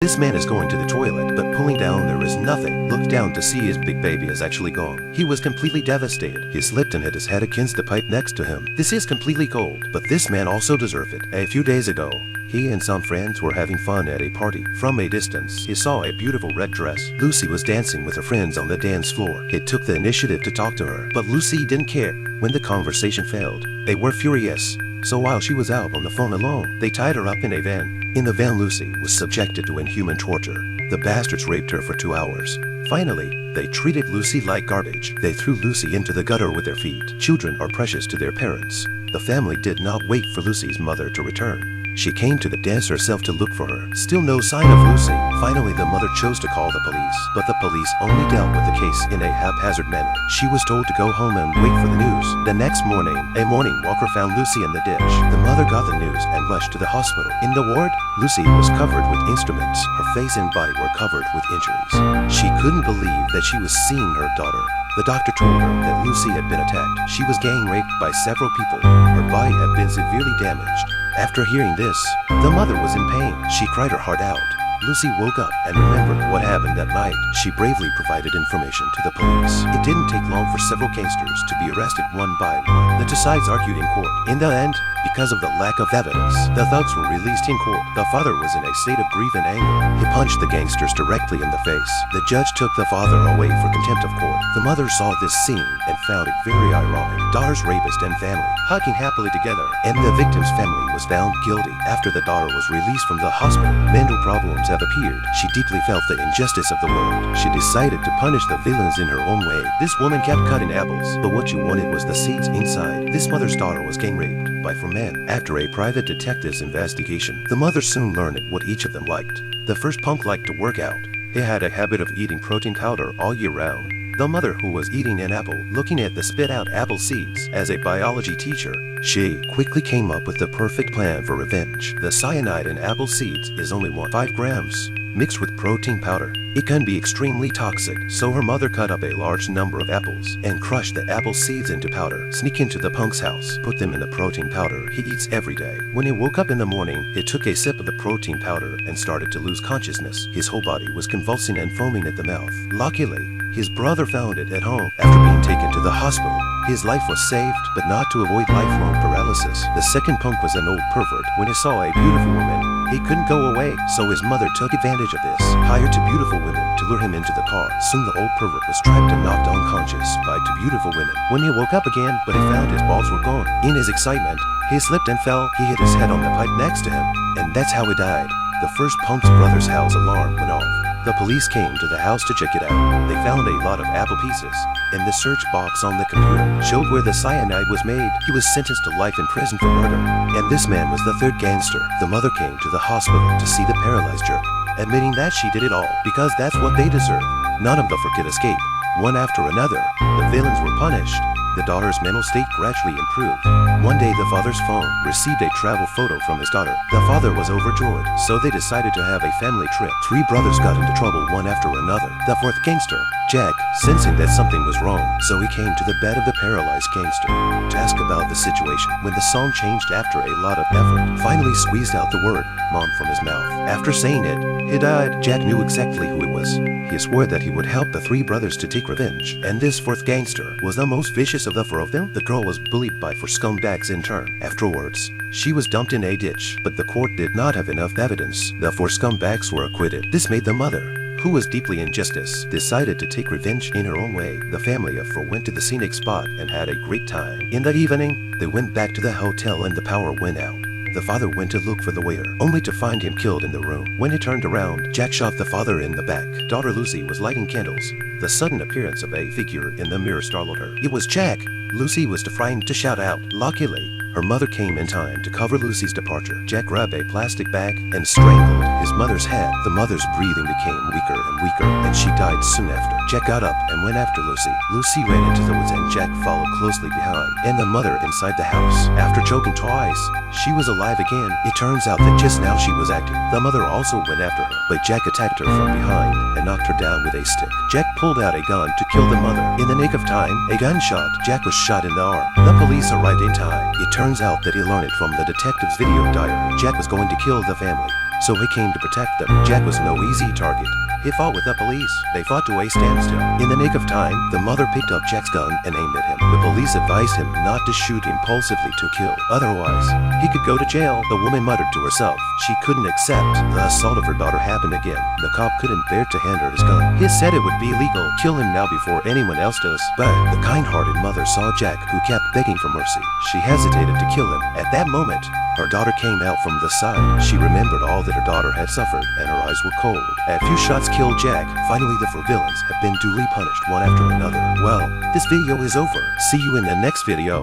This man is going to the toilet, but pulling down there is nothing. Looked down to see his big baby is actually gone. He was completely devastated. He slipped and hit his head against the pipe next to him. This is completely cold, but this man also deserved it. A few days ago, he and some friends were having fun at a party. From a distance, he saw a beautiful red dress. Lucy was dancing with her friends on the dance floor. He took the initiative to talk to her, but Lucy didn't care. When the conversation failed, they were furious. So while she was out on the phone alone, they tied her up in a van. In the van, Lucy was subjected to inhuman torture. The bastards raped her for 2 hours. Finally, they treated Lucy like garbage. They threw Lucy into the gutter with their feet. Children are precious to their parents. The family did not wait for Lucy's mother to return. She came to the dance herself to look for her. Still no sign of Lucy. Finally, the mother chose to call the police, but the police only dealt with the case in a haphazard manner. She was told to go home and wait for the news. The next morning, a morning walker found Lucy in the ditch. The mother got the news and rushed to the hospital. In the ward, Lucy was covered with instruments. Her face and body were covered with injuries. She couldn't believe that she was seeing her daughter. The doctor told her that Lucy had been attacked. She was gang raped by several people. Her body had been severely damaged. After hearing this, the mother was in pain. She cried her heart out. Lucy woke up and remembered what happened that night. She bravely provided information to the police. It didn't take long for several gangsters to be arrested one by one. The two sides argued in court. In the end, because of the lack of evidence, the thugs were released in court. The father was in a state of grief and anger. He punched the gangsters directly in the face. The judge took the father away for contempt of court. The mother saw this scene and found it very ironic. Daughter's rapist and family hugging happily together, and the victim's family was found guilty. After the daughter was released from the hospital, mental problems have appeared. She deeply felt the injustice of the world. She decided to punish the villains in her own way. This woman kept cutting apples, but what she wanted was the seeds inside. This mother's daughter was gang raped by 4 men. After a private detective's investigation, the mother soon learned what each of them liked. The first punk liked to work out. He had a habit of eating protein powder all year round. The mother, who was eating an apple, looking at the spit-out apple seeds as a biology teacher, she quickly came up with the perfect plan for revenge. The cyanide in apple seeds is only 5 grams, mixed with protein powder. It can be extremely toxic, so her mother cut up a large number of apples and crushed the apple seeds into powder, sneak into the punk's house, put them in the protein powder he eats every day. When he woke up in the morning, he took a sip of the protein powder and started to lose consciousness. His whole body was convulsing and foaming at the mouth. Luckily, his brother found it at home. After being taken to the hospital, his life was saved, but not to avoid lifelong paralysis. The second punk was an old pervert. When he saw a beautiful woman, he couldn't go away, so his mother took advantage of this, hired 2 beautiful women to lure him into the car. Soon the old pervert was trapped and knocked unconscious by 2 beautiful women. When he woke up again, but he found his balls were gone. In his excitement, he slipped and fell. He hit his head on the pipe next to him, and that's how he died. The first punk's brother's house alarm went off. The police came to the house to check it out. They found a lot of apple pieces, and the search box on the computer showed where the cyanide was made. He was sentenced to life in prison for murder, and this man was the 3rd gangster. The mother came to the hospital to see the paralyzed jerk, admitting that she did it all, because that's what they deserve. None of them could escape. One after another, the villains were punished. The daughter's mental state gradually improved. One day, the father's phone received a travel photo from his daughter. The father was overjoyed, so they decided to have a family trip. 3 brothers got into trouble one after another. The 4th gangster, Jack, sensing that something was wrong, so he came to the bed of the paralyzed gangster to ask about the situation. When the song changed after a lot of effort, finally squeezed out the word "mom" from his mouth. After saying it, he died. Jack knew exactly who it was. He swore that he would help the 3 brothers to take revenge, and this 4th gangster was the most vicious of the 4 of them. The girl was bullied by 4 scumbags in turn. Afterwards, she was dumped in a ditch, but the court did not have enough evidence. The 4 scumbags were acquitted. This made the mother, who was deeply injustice, decided to take revenge in her own way. The family of 4 went to the scenic spot and had a great time. In the evening, they went back to the hotel and the power went out. The father went to look for the waiter, only to find him killed in the room. When he turned around, Jack shot the father in the back. Daughter Lucy was lighting candles. The sudden appearance of a figure in the mirror startled her. It was Jack! Lucy was frightened to shout out. Luckily, her mother came in time to cover Lucy's departure. Jack grabbed a plastic bag and strangled his mother's head. The mother's breathing became weaker and weaker, and she died soon after. Jack got up and went after Lucy. Lucy ran into the woods and Jack followed closely behind, and the mother inside the house. After choking twice, she was alive again. It turns out that just now she was acting. The mother also went after her, but Jack attacked her from behind and knocked her down with a stick. Jack pulled out a gun to kill the mother. In the nick of time, a gunshot. Jack was shot in the arm. The police arrived in time. It turns out that he learned it from the detective's video diary. Jack was going to kill the family, so he came to protect them. Jack was no easy target. He fought with the police. They fought to a standstill. In the nick of time, the mother picked up Jack's gun and aimed at him. The police advised him not to shoot impulsively to kill. Otherwise, he could go to jail. The woman muttered to herself. She couldn't accept the assault of her daughter happened again. The cop couldn't bear to hand her his gun. He said it would be illegal. Kill him now before anyone else does. But the kind-hearted mother saw Jack, who kept begging for mercy. She hesitated to kill him. At that moment, her daughter came out from the side. She remembered all that her daughter had suffered, and her eyes were cold. A few shots killed Jack. Finally, the four villains have been duly punished one after another. Well, this video is over. See you in the next video.